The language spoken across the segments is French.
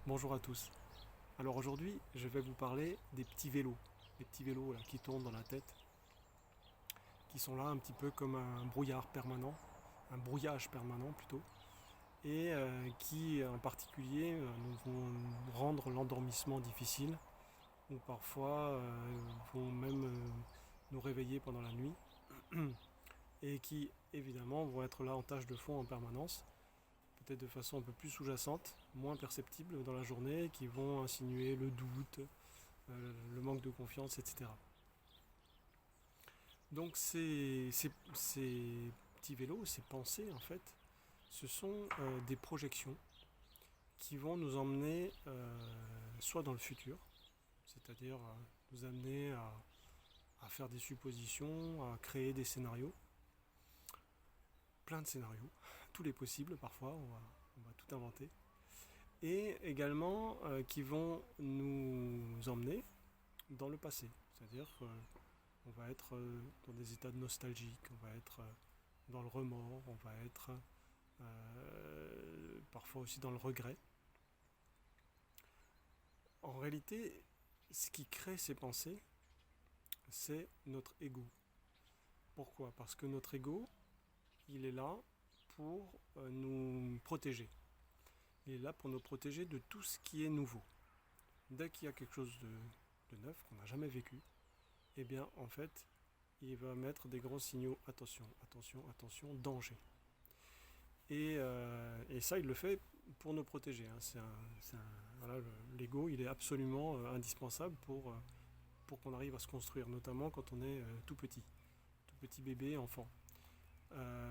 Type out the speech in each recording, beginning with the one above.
Bonjour à tous. Alors aujourd'hui, je vais vous parler des petits vélos. Les petits vélos là, qui tournent dans la tête, qui sont là un petit peu comme un brouillard permanent, un brouillage permanent plutôt, et qui en particulier nous vont rendre l'endormissement difficile, ou parfois vont même nous réveiller pendant la nuit, et qui évidemment vont être là en tâche de fond en permanence, peut-être de façon un peu plus sous-jacente, moins perceptible dans la journée, qui vont insinuer le doute, le manque de confiance, etc. Donc ces petits vélos, ces pensées en fait, ce sont des projections qui vont nous emmener soit dans le futur, c'est-à-dire nous amener à faire des suppositions, à créer des scénarios, plein de scénarios, tous les possibles parfois, on va tout inventer, et également qui vont nous emmener dans le passé, c'est-à-dire on va être dans des états de nostalgie, on va être dans le remords, on va être parfois aussi dans le regret. En réalité, ce qui crée ces pensées, c'est notre ego. Pourquoi? Parce que notre ego, il est là pour nous protéger. Il est là pour nous protéger de tout ce qui est nouveau. Dès qu'il y a quelque chose de neuf qu'on n'a jamais vécu, eh bien en fait, il va mettre des gros signaux attention, attention, attention, danger. Et ça, il le fait pour nous protéger. Hein. Voilà, l'ego, il est absolument indispensable pour qu'on arrive à se construire, notamment quand on est tout petit bébé, enfant.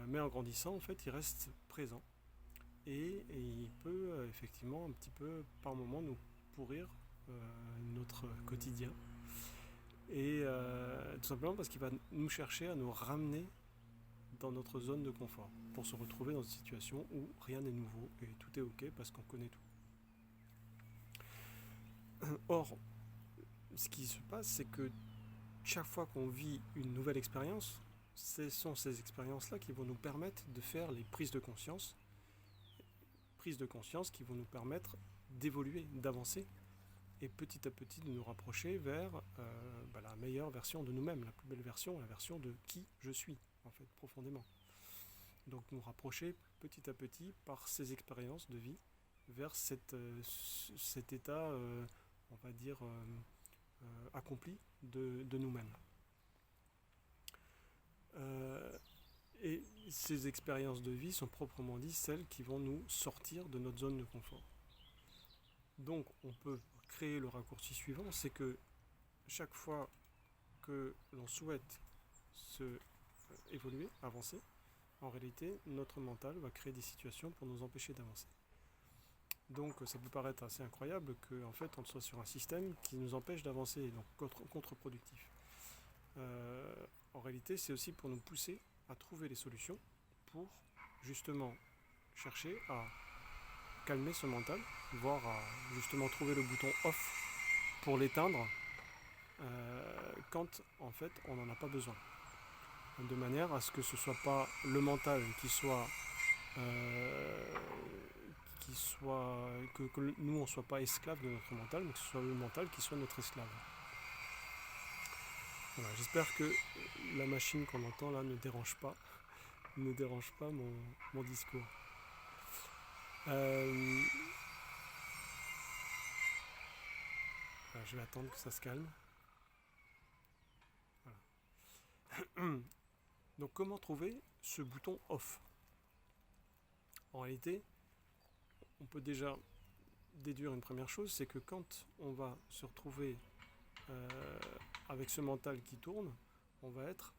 Mais en grandissant, en fait, il reste présent et il peut effectivement un petit peu par moment nous pourrir notre quotidien. Et tout simplement parce qu'il va nous chercher à nous ramener dans notre zone de confort pour se retrouver dans une situation où rien n'est nouveau et tout est ok parce qu'on connaît tout. Or, ce qui se passe, c'est que chaque fois qu'on vit une nouvelle expérience, ce sont ces expériences-là qui vont nous permettre de faire les prises de conscience qui vont nous permettre d'évoluer, d'avancer et petit à petit de nous rapprocher vers la meilleure version de nous-mêmes, la plus belle version, la version de qui je suis, en fait, profondément. Donc nous rapprocher petit à petit par ces expériences de vie vers cet état, on va dire, accompli de nous-mêmes. Et ces expériences de vie sont proprement dit celles qui vont nous sortir de notre zone de confort. Donc on peut créer le raccourci suivant, c'est que chaque fois que l'on souhaite se évoluer, avancer, en réalité, notre mental va créer des situations pour nous empêcher d'avancer. Donc ça peut paraître assez incroyable qu'en fait on soit sur un système qui nous empêche d'avancer, donc contre-productif. En réalité, c'est aussi pour nous pousser à trouver les solutions pour justement chercher à calmer ce mental, voire à justement trouver le bouton off pour l'éteindre quand en fait on n'en a pas besoin. De manière à ce que ce soit pas le mental euh, que nous on soit pas esclave de notre mental, mais que ce soit le mental qui soit notre esclave. Voilà, j'espère que la machine qu'on entend là ne dérange pas mon discours. Euh, je vais attendre que ça se calme. Voilà. Donc comment trouver ce bouton off? En réalité, on peut déjà déduire une première chose, c'est que quand on va se retrouver euh, avec ce mental qui tourne, on va être,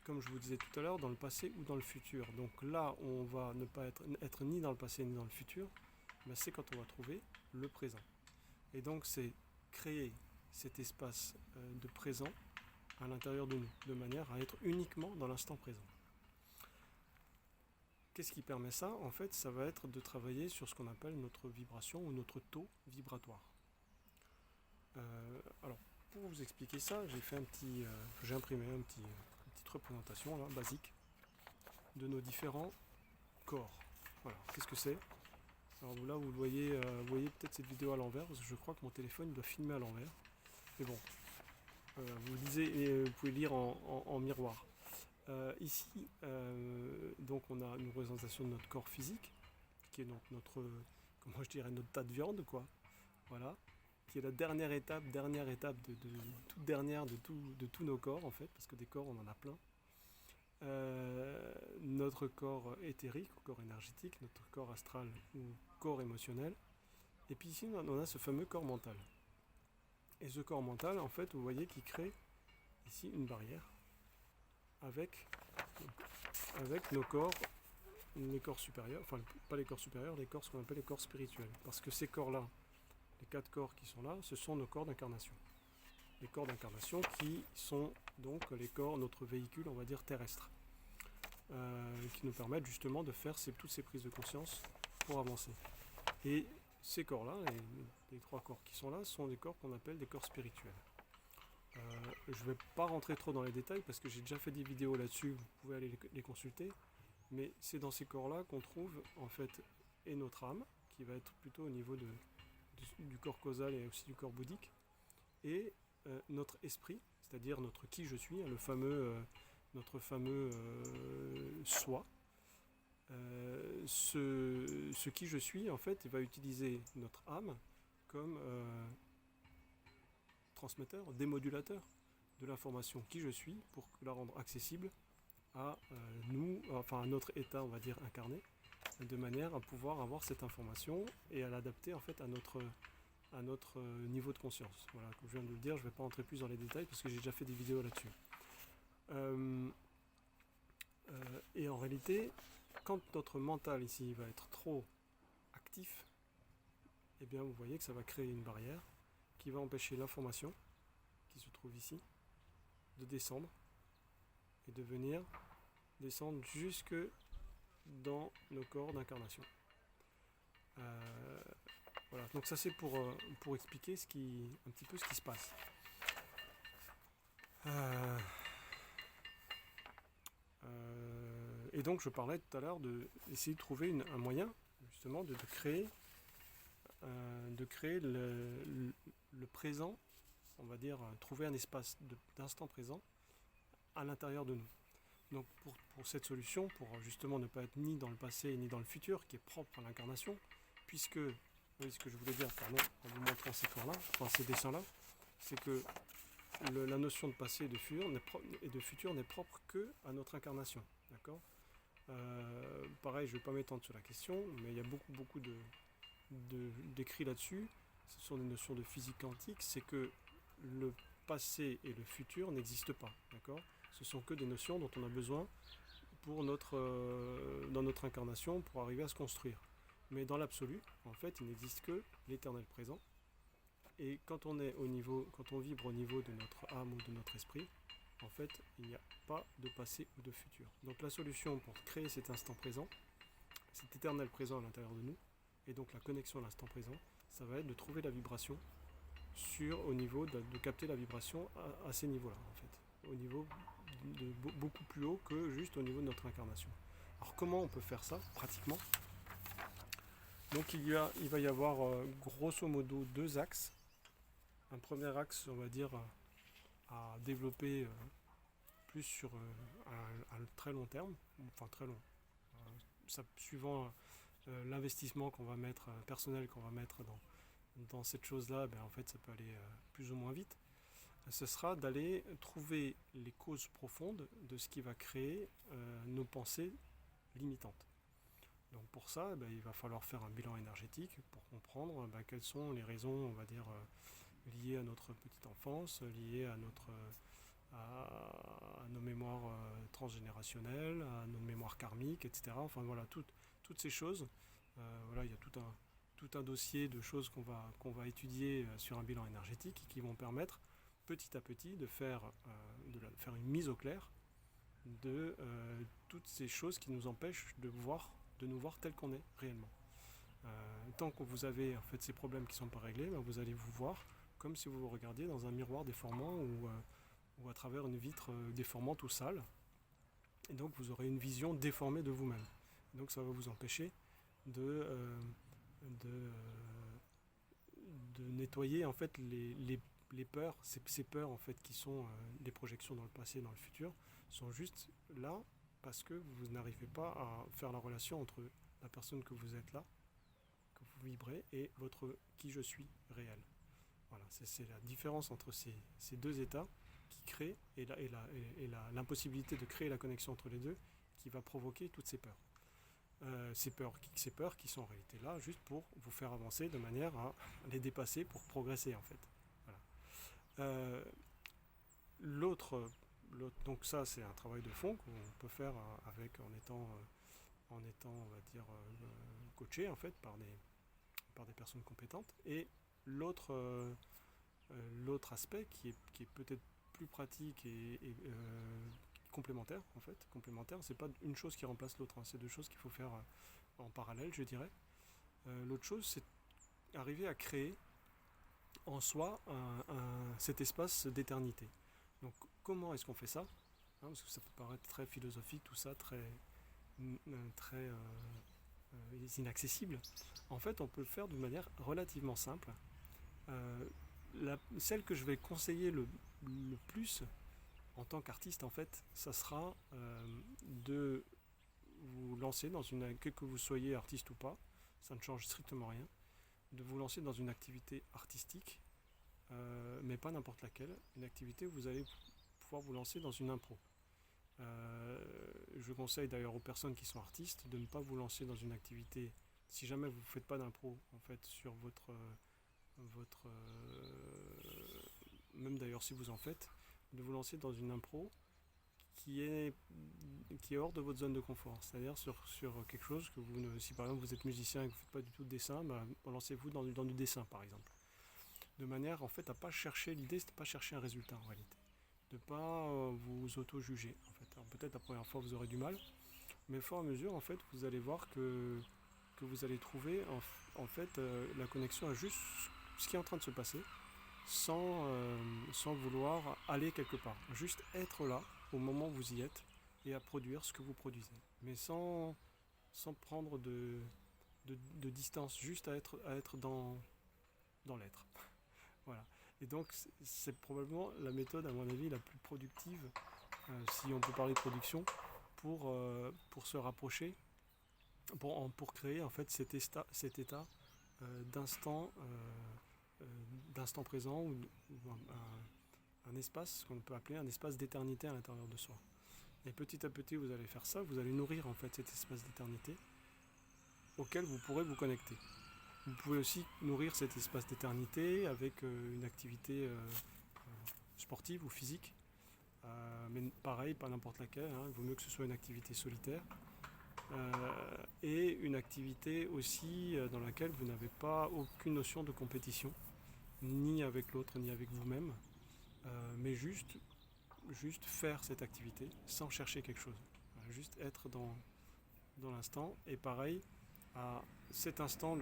comme je vous disais tout à l'heure, dans le passé ou dans le futur. Donc là où on va ne pas être ni dans le passé ni dans le futur, ben c'est quand on va trouver le présent. Et donc c'est créer cet espace de présent à l'intérieur de nous, de manière à être uniquement dans l'instant présent. Qu'est-ce qui permet ça? En fait, ça va être de travailler sur ce qu'on appelle notre vibration ou notre taux vibratoire. Alors, pour vous expliquer ça, j'ai imprimé une petite représentation là, basique de nos différents corps. Voilà. Qu'est-ce que c'est? Alors là, vous voyez peut-être cette vidéo à l'envers, parce que je crois que mon téléphone doit filmer à l'envers. Mais bon, vous lisez et vous pouvez lire en miroir. Ici, donc on a une représentation de notre corps physique, qui est donc notre, comment je dirais, notre tas de viande, quoi. Voilà, qui est la dernière étape toute dernière de tous nos corps, en fait, parce que des corps, on en a plein. Notre corps éthérique, corps énergétique, notre corps astral ou corps émotionnel. Et puis ici, on a ce fameux corps mental. Et ce corps mental, en fait, vous voyez qu'il crée ici une barrière avec nos corps, les corps supérieurs, enfin pas les corps supérieurs, les corps, ce qu'on appelle les corps spirituels. Parce que ces corps-là, les 4 corps qui sont là, ce sont nos corps d'incarnation. Les corps d'incarnation qui sont donc les corps, notre véhicule, on va dire terrestre, qui nous permettent justement de faire toutes ces prises de conscience pour avancer. Et ces corps-là, les 3 corps qui sont là, sont des corps qu'on appelle des corps spirituels. Je ne vais pas rentrer trop dans les détails parce que j'ai déjà fait des vidéos là-dessus, vous pouvez aller les consulter, mais c'est dans ces corps-là qu'on trouve en fait et notre âme, qui va être plutôt au niveau du corps causal et aussi du corps bouddhique, et notre esprit, c'est-à-dire notre qui je suis, notre fameux soi. Ce qui je suis, en fait, il va utiliser notre âme comme transmetteur, démodulateur de l'information qui je suis pour la rendre accessible à nous, enfin à notre état, on va dire, incarné, de manière à pouvoir avoir cette information et à l'adapter en fait à notre niveau de conscience. Voilà, comme je viens de le dire, je ne vais pas rentrer plus dans les détails parce que j'ai déjà fait des vidéos là-dessus. Et en réalité, quand notre mental ici va être trop actif, eh bien vous voyez que ça va créer une barrière qui va empêcher l'information qui se trouve ici de descendre et de venir descendre jusque dans nos corps d'incarnation. Voilà, donc ça c'est pour expliquer un petit peu ce qui se passe. Et donc je parlais tout à l'heure d'essayer de trouver un moyen justement de créer le présent, on va dire trouver un espace d'instant présent à l'intérieur de nous. Donc pour cette solution, pour justement ne pas être ni dans le passé ni dans le futur, qui est propre à l'incarnation, puisque, vous voyez ce que je voulais dire, pardon, en vous montrant ces dessins-là, c'est que la notion de passé et de futur n'est propre que à notre incarnation. D'accord ? Pareil, je ne vais pas m'étendre sur la question, mais il y a beaucoup d'écrits là-dessus. Ce sont des notions de physique quantique, c'est que le passé et le futur n'existent pas. D'accord ? Ce sont que des notions dont on a besoin dans notre incarnation pour arriver à se construire. Mais dans l'absolu, en fait, il n'existe que l'éternel présent. Et quand on vibre au niveau de notre âme ou de notre esprit, en fait, il n'y a pas de passé ou de futur. Donc la solution pour créer cet instant présent, cet éternel présent à l'intérieur de nous, et donc la connexion à l'instant présent, ça va être de trouver la vibration au niveau de capter la vibration à ces niveaux-là, en fait, au niveau beaucoup plus haut que juste au niveau de notre incarnation. Alors comment on peut faire ça pratiquement ? Donc il va y avoir grosso modo 2 axes. Un premier axe, on va dire, à développer plus sur un très long terme, enfin très long, suivant l'investissement qu'on va mettre, personnel qu'on va mettre dans cette chose-là, en fait ça peut aller plus ou moins vite. Ce sera d'aller trouver les causes profondes de ce qui va créer nos pensées limitantes. Donc pour ça, il va falloir faire un bilan énergétique pour comprendre quelles sont les raisons, on va dire, liées à notre petite enfance, liées à nos mémoires transgénérationnelles, à nos mémoires karmiques, etc. Enfin voilà, toutes ces choses. Voilà, il y a tout un dossier de choses qu'on va étudier sur un bilan énergétique et qui vont permettre petit à petit de faire une mise au clair de toutes ces choses qui nous empêchent de nous voir tel qu'on est réellement. Tant que vous avez en fait ces problèmes qui ne sont pas réglés, vous allez vous voir comme si vous vous regardiez dans un miroir déformant ou à travers une vitre déformante ou sale. Et donc vous aurez une vision déformée de vous-même. Donc ça va vous empêcher de de nettoyer en fait les peurs, ces peurs en fait qui sont des projections dans le passé et dans le futur, sont juste là parce que vous n'arrivez pas à faire la relation entre la personne que vous êtes là, que vous vibrez, et votre qui je suis réel. Voilà, c'est la différence entre ces deux états qui créent et l'impossibilité de créer la connexion entre les deux qui va provoquer toutes ces peurs. Ces peurs qui sont en réalité là juste pour vous faire avancer de manière à les dépasser pour progresser en fait. Voilà. Euh, l'autre, donc ça c'est un travail de fond qu'on peut faire avec en étant on va dire coaché en fait par des personnes compétentes. Et l'autre l'autre aspect qui est peut-être plus pratique et complémentaire en fait. Complémentaire, c'est pas une chose qui remplace l'autre, hein, c'est deux choses qu'il faut faire en parallèle, je dirais. L'autre chose, c'est arriver à créer en soi cet espace d'éternité. Donc comment est-ce qu'on fait ça, hein, parce que ça peut paraître très philosophique tout ça, très inaccessible. En fait, on peut le faire d'une manière relativement simple. Euh, Celle que je vais conseiller le plus en tant qu'artiste, en fait, ça sera de vous lancer dans que vous soyez artiste ou pas, ça ne change strictement rien, de vous lancer dans une activité artistique, mais pas n'importe laquelle, une activité où vous allez pouvoir vous lancer dans une impro. Je conseille d'ailleurs aux personnes qui sont artistes de ne pas vous lancer dans une activité, si jamais vous ne faites pas d'impro, en fait, sur votre même d'ailleurs si vous en faites, de vous lancer dans une impro qui est, qui est hors de votre zone de confort. C'est-à-dire sur quelque chose que vous ne, si par exemple vous êtes musicien et que vous ne faites pas du tout de dessin, bah, lancez-vous dans du dessin par exemple. De manière en fait à pas chercher, l'idée c'est de pas chercher un résultat en réalité. De pas vous auto-juger en fait. Alors, peut-être la première fois vous aurez du mal, mais au fur et à mesure en fait vous allez voir que vous allez trouver en fait la connexion à juste ce qui est en train de se passer sans vouloir aller quelque part. Juste être là au moment où vous y êtes et à produire ce que vous produisez. Mais sans prendre de distance, juste à être dans l'être. Voilà. Et donc c'est probablement la méthode, à mon avis, la plus productive, si on peut parler de production, pour se rapprocher, pour créer en fait cet état d'instant d'instant présent ou un espace qu'on peut appeler un espace d'éternité à l'intérieur de soi. Et petit à petit, vous allez faire ça, vous allez nourrir en fait cet espace d'éternité auquel vous pourrez vous connecter. Vous pouvez aussi nourrir cet espace d'éternité avec une activité sportive ou physique, mais pareil, pas n'importe laquelle, hein, il vaut mieux que ce soit une activité solitaire. Et une activité aussi dans laquelle vous n'avez pas aucune notion de compétition, ni avec l'autre, ni avec vous-même, mais juste faire cette activité sans chercher quelque chose. Voilà, juste être dans l'instant. Et pareil, à cet instant,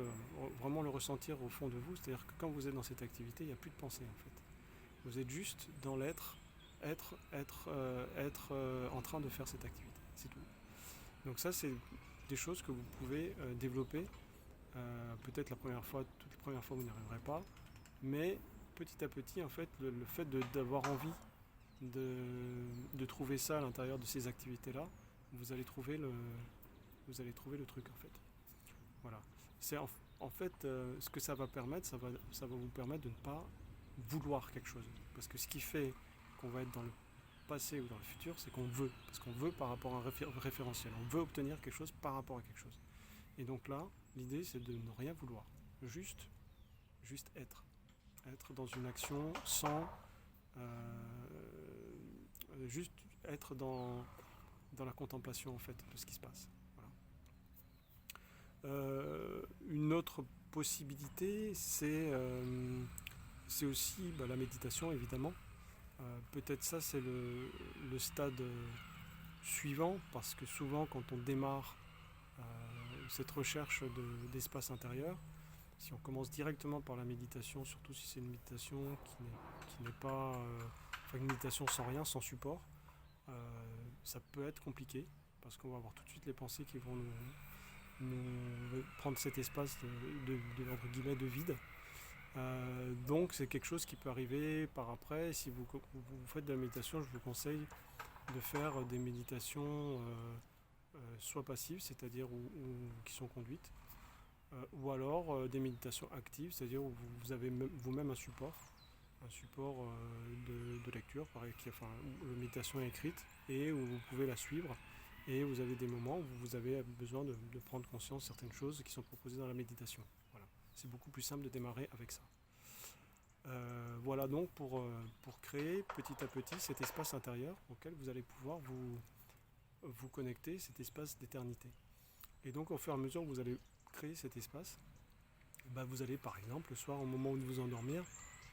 vraiment le ressentir au fond de vous. C'est-à-dire que quand vous êtes dans cette activité, il n'y a plus de pensée en fait. Vous êtes juste dans l'être, être en train de faire cette activité. C'est tout. Donc ça, c'est des choses que vous pouvez développer. Peut-être toute la première fois, vous n'y arriverez pas. Mais petit à petit, en fait, le fait d'avoir envie de trouver ça à l'intérieur de ces activités-là, vous allez trouver le truc en fait. Voilà. C'est en fait ce que ça va permettre, ça va vous permettre de ne pas vouloir quelque chose. Parce que ce qui fait qu'on va être dans le passé ou dans le futur, c'est qu'on veut. Parce qu'on veut par rapport à un référentiel. On veut obtenir quelque chose par rapport à quelque chose. Et donc là, l'idée c'est de ne rien vouloir. Juste être. Être dans une action sans juste être dans la contemplation en fait de ce qui se passe. Voilà. Une autre possibilité, c'est aussi la méditation évidemment. Peut-être ça c'est le stade suivant, parce que souvent quand on démarre cette recherche d'espace intérieur, si on commence directement par la méditation, surtout si c'est une méditation qui n'est pas une méditation sans rien, sans support, ça peut être compliqué parce qu'on va avoir tout de suite les pensées qui vont prendre cet espace entre guillemets, de vide. Donc c'est quelque chose qui peut arriver par après. Si vous faites de la méditation, je vous conseille de faire des méditations soit passives, c'est-à-dire qui sont conduites, ou alors des méditations actives, c'est-à-dire où vous avez vous-même un support de lecture, enfin, où la méditation est écrite et où vous pouvez la suivre. Et vous avez des moments où vous avez besoin de prendre conscience de certaines choses qui sont proposées dans la méditation. Voilà. C'est beaucoup plus simple de démarrer avec ça. Voilà donc pour créer petit à petit cet espace intérieur auquel vous allez pouvoir vous connecter, cet espace d'éternité. Et donc au fur et à mesure que vous allez créer cet espace, vous allez par exemple le soir au moment où vous endormir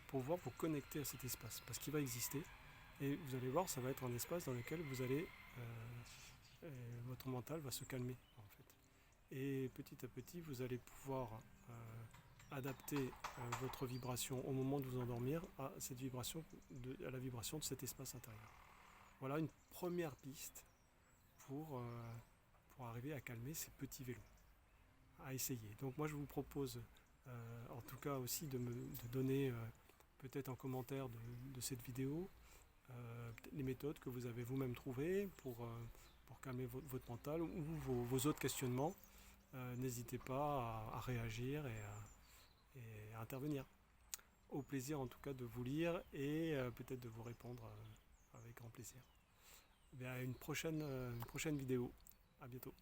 pouvoir vous connecter à cet espace parce qu'il va exister et vous allez voir, ça va être un espace dans lequel vous allez votre mental va se calmer en fait. Et petit à petit vous allez pouvoir adapter votre vibration au moment de vous endormir à cette vibration à la vibration de cet espace intérieur. Voilà une première piste pour arriver à calmer ces petits vélos, à essayer. Donc moi je vous propose en tout cas aussi de donner peut-être en commentaire de cette vidéo les méthodes que vous avez vous-même trouvées pour calmer votre mental ou vos autres questionnements. N'hésitez pas à réagir et à intervenir. Au plaisir en tout cas de vous lire et peut-être de vous répondre avec grand plaisir. Bien, une prochaine vidéo. À bientôt.